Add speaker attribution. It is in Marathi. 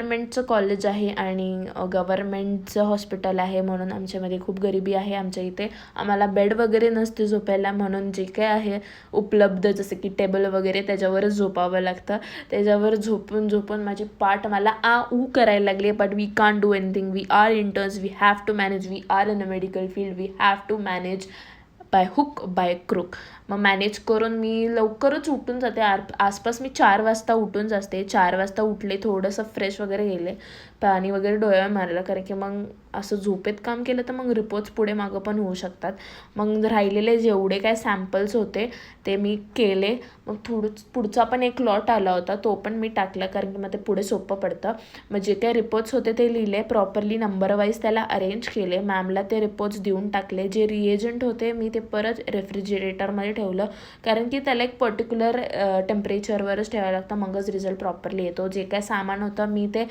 Speaker 1: गव्हर्नमेंटचं कॉलेज आहे आणि गव्हर्नमेंटचं हॉस्पिटल आहे, म्हणून आमच्यामध्ये खूप गरिबी आहे. आमच्या इथे आम्हाला बेड वगैरे नसते झोपायला, म्हणून जे काय आहे उपलब्ध जसं की टेबल वगैरे त्याच्यावरच झोपावं लागतं. त्याच्यावर झोपून झोपून माझी पाठ मला ऊ करायला लागली. But we can't do anything, we are interns, we have to manage, we are in a medical field, we have to manage by hook by crook. मग मॅनेज करून मी लवकरच उठून जाते. आसपास मी 4 वाजता उठून जाते. 4 वाजता उठले, थोडंसं फ्रेश वगैरे गेले, पाणी वगैरे डोळ्यावर मारलं, कारण की मग असं झोपेत काम केलं तर मग रिपोर्ट्स पुढे मागं पण होऊ शकतात. मग राहिलेले जेवढे काय सॅम्पल्स होते ते मी केले. मग पुढचा पण एक लॉट आला होता, तो पण मी टाकला, कारण की मग ते पुढे सोपं पडतं. मग जे काही रिपोर्ट्स होते ते लिहिले प्रॉपरली, नंबर वाईज त्याला अरेंज केले, मॅमला ते रिपोर्ट्स देऊन टाकले. जे रिएजंट होते मी ते परत रेफ्रिजरेटरमध्ये ठेवलं, कारण की त्याला एक पर्टिक्युलर टेम्परेचरवरच ठेवायला लागतं, मगच रिझल्ट प्रॉपरली येतो. जे काय सामान होतं मी ते